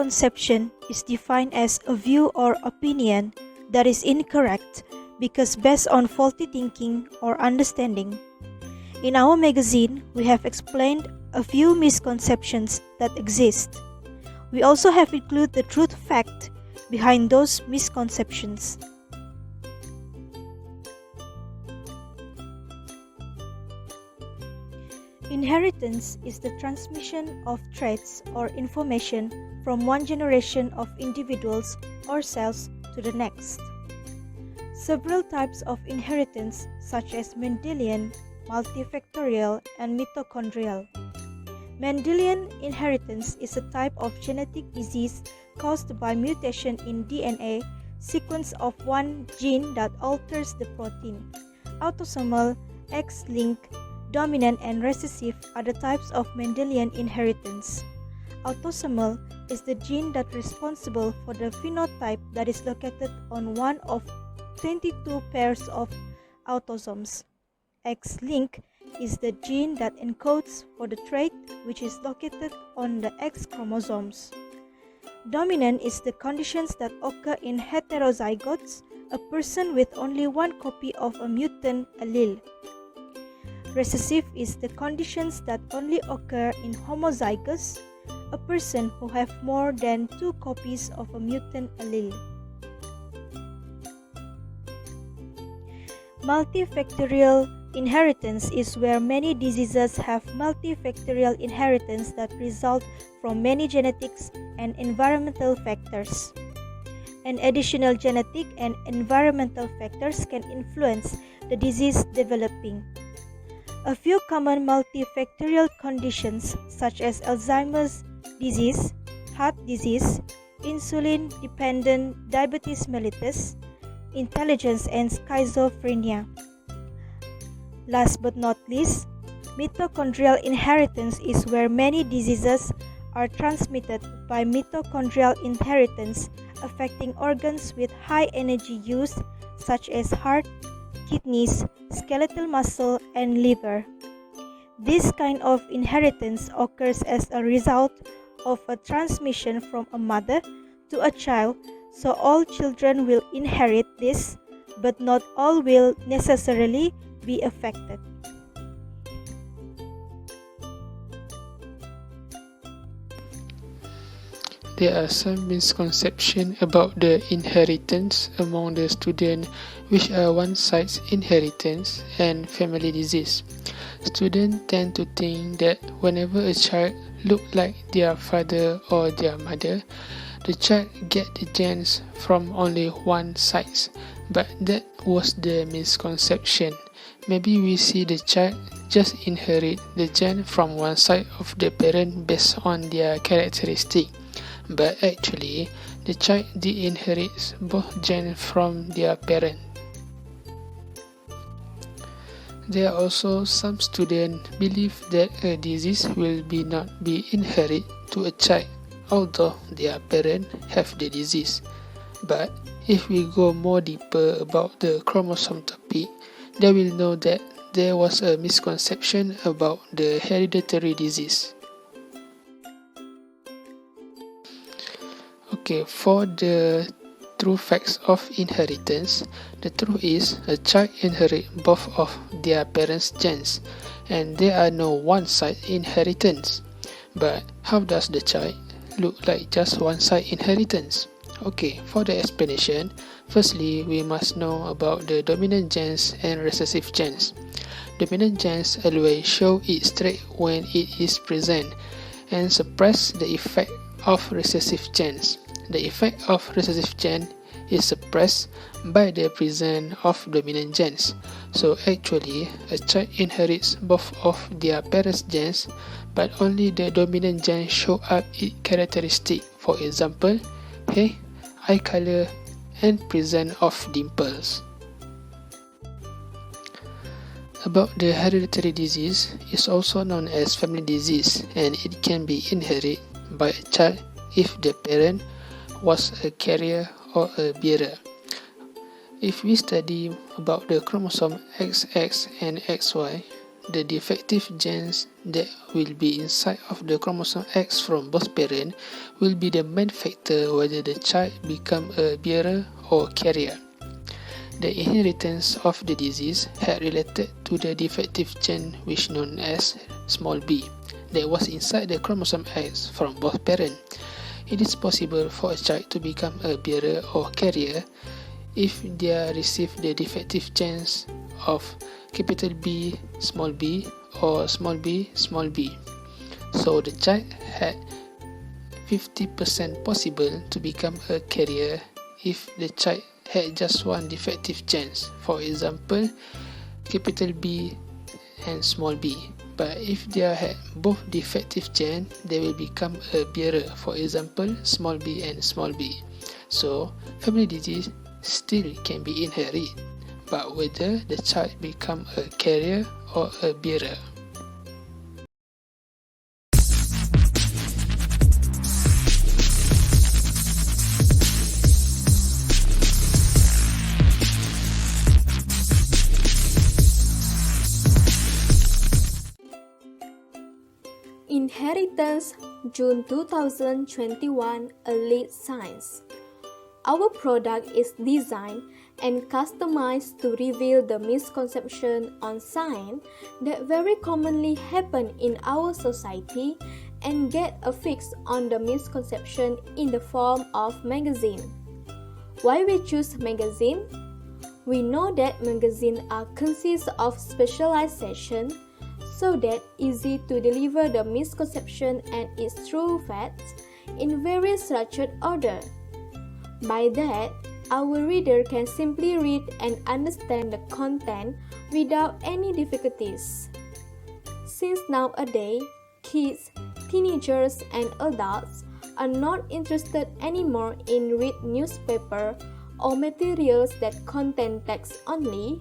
misconception is defined as a view or opinion that is incorrect because based on faulty thinking or understanding. In our magazine, we have explained a few misconceptions that exist. We also have included the truth fact behind those misconceptions. Inheritance is the transmission of traits or information from one generation of individuals or cells to the next. Several types of inheritance, such as Mendelian, multifactorial, and mitochondrial. Mendelian inheritance is a type of genetic disease caused by mutation in DNA sequence of one gene that alters the protein. Autosomal, X-linked, dominant, and recessive are the types of Mendelian inheritance. Autosomal is the gene that is responsible for the phenotype that is located on one of 22 pairs of autosomes. X-linked is the gene that encodes for the trait which is located on the X chromosomes. Dominant is the conditions that occur in heterozygotes, a person with only one copy of a mutant allele. Recessive is the conditions that only occur in homozygous, a person who have more than two copies of a mutant allele. Multifactorial inheritance is where many diseases have multifactorial inheritance that result from many genetics and environmental factors. And additional genetic and environmental factors can influence the disease developing. A few common multifactorial conditions such as Alzheimer's disease, heart disease, insulin-dependent diabetes mellitus, intelligence and schizophrenia. Last but not least, mitochondrial inheritance is where many diseases are transmitted by mitochondrial inheritance affecting organs with high energy use such as heart, kidneys, skeletal muscle, and liver. This kind of inheritance occurs as a result of a transmission from a mother to a child, so all children will inherit this, but not all will necessarily be affected. There are some misconceptions about the inheritance among the students, which are one-side inheritance and family disease. Students tend to think that whenever a child looks like their father or their mother, the child gets the genes from only one side, but that was the misconception. Maybe we see the child just inherit the gene from one side of the parent based on their characteristic. But actually, the child did inherit both genes from their parent. There are also some students believe that a disease will not be inherited to a child, although their parents have the disease. But if we go more deeper about the chromosome topic, they will know that there was a misconception about the hereditary disease. Okay, for the true facts of inheritance, the truth is a child inherits both of their parents' genes, and there are no one-side inheritance. But how does the child look like just one-side inheritance? Okay, for the explanation, firstly we must know about the dominant genes and recessive genes. Dominant genes always show its trait when it is present and suppress the effect of recessive genes. The effect of recessive gene is suppressed by the presence of dominant genes. So actually, a child inherits both of their parents' genes, but only the dominant gene show up its characteristic. For example, hair, eye color, and presence of dimples. About the hereditary disease is also known as family disease, and it can be inherited by a child if the parent was a carrier or a bearer. If we study about the chromosome XX and XY, the defective genes that will be inside of the chromosome X from both parents will be the main factor whether the child become a bearer or carrier. The inheritance of the disease had related to the defective gene which known as small b that was inside the chromosome X from both parents. It is possible for a child to become a bearer or carrier if they receive the defective genes of capital B, or small b, small b. So the child had 50% possible to become a carrier if the child had just one defective genes, for example, capital B and small b. But if they had both defective genes, they will become a bearer, for example, small b and small b. So, family disease still can be inherited, but whether the child become a carrier or a bearer. Inheritance, June 2021, a lead science. Our product is designed and customized to reveal the misconception on science that very commonly happen in our society and get a fix on the misconception in the form of magazine. Why we choose magazine? We know that magazines are consist of specialization so that easy to deliver the misconception and its true facts in very structured order. By that, our reader can simply read and understand the content without any difficulties. Since nowadays, kids, teenagers, and adults are not interested anymore in read newspaper or materials that contain text only,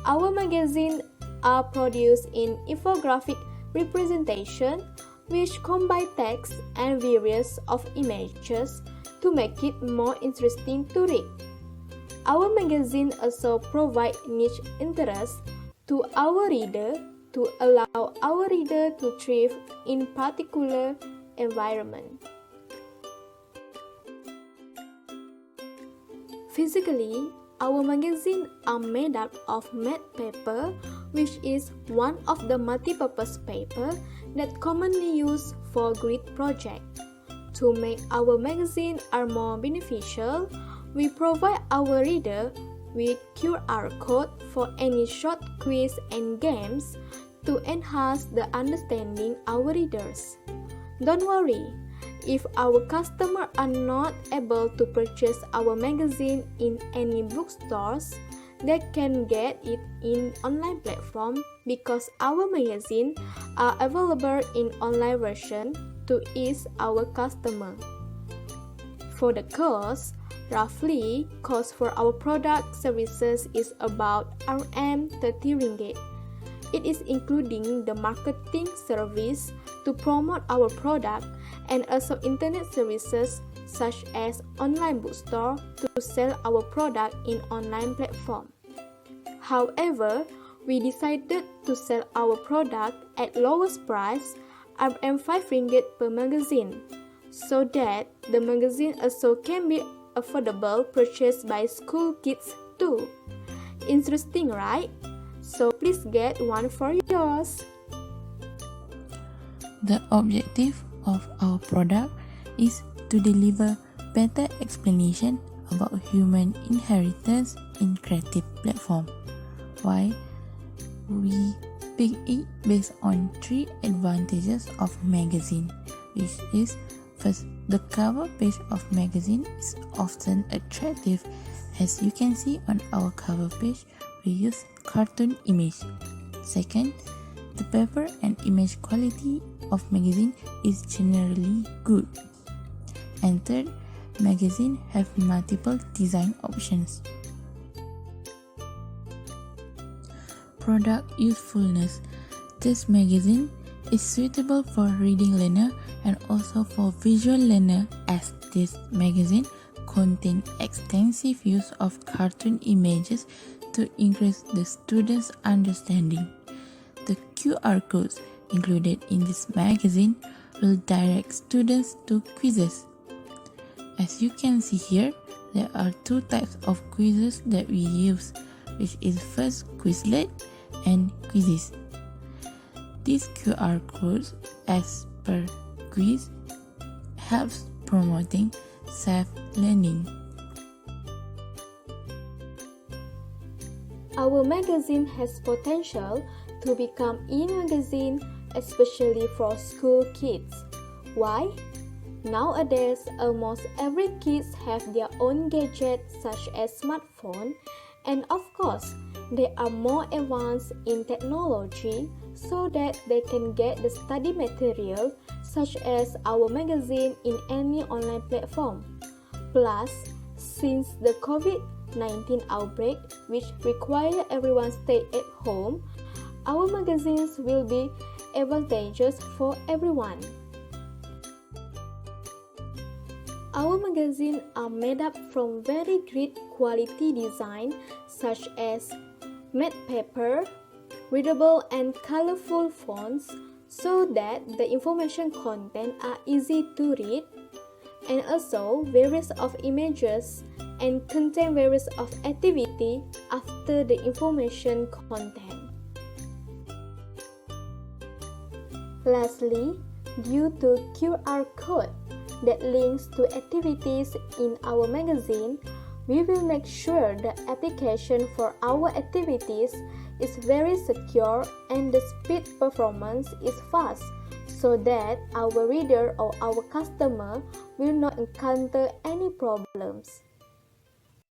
our magazines are produced in infographic representation which combine text and various of images to make it more interesting to read. Our magazine also provide niche interest to our reader to allow our reader to thrive in particular environment. Physically, our magazines are made up of matte paper, which is one of the multi-purpose paper that commonly used for grid projects. To make our magazine are more beneficial, we provide our reader with QR code for any short quiz and games to enhance the understanding our readers. Don't worry, if our customers are not able to purchase our magazine in any bookstores, they can get it in online platform because our magazine are available in online version to ease our customer. For the cost, roughly cost for our product services is about Rm30 ringgit. It is including the marketing service to promote our product and also internet services such as online bookstore to sell our product in online platform. However, we decided to sell our product at lowest price, Rm5 ringgit per magazine, so that the magazine also can be affordable purchased by school kids too. Interesting, right? So please get one for yours. The objective of our product is to deliver better explanation about human inheritance in creative platform. Why? We pick it based on 3 advantages of magazine, which is first, the cover page of magazine is often attractive. As you can see on our cover page, we use cartoon image. Second, the paper and image quality of magazine is generally good. And third, magazine have multiple design options. Product usefulness. This magazine is suitable for reading learner and also for visual learner, as this magazine contain extensive use of cartoon images to increase the students' understanding. The QR codes included in this magazine will direct students to quizzes. As you can see here, there are two types of quizzes that we use, which is first Quizlet and Quizzes. These QR codes, as per quiz, helps promoting self-learning. Our magazine has potential to become e-magazine, especially for school kids. Why? Nowadays, almost every kids have their own gadgets such as smartphone, and of course, they are more advanced in technology so that they can get the study material such as our magazine in any online platform. Plus, since the COVID-19 outbreak, which require everyone stay at home, our magazines will be advantageous for everyone. Our magazines are made up from very great quality design such as matte paper, readable and colorful fonts so that the information content are easy to read, and also various of images and contain various of activity after the information content. Lastly, due to QR code that links to activities in our magazine, we will make sure the application for our activities is very secure and the speed performance is fast so that our reader or our customer will not encounter any problems.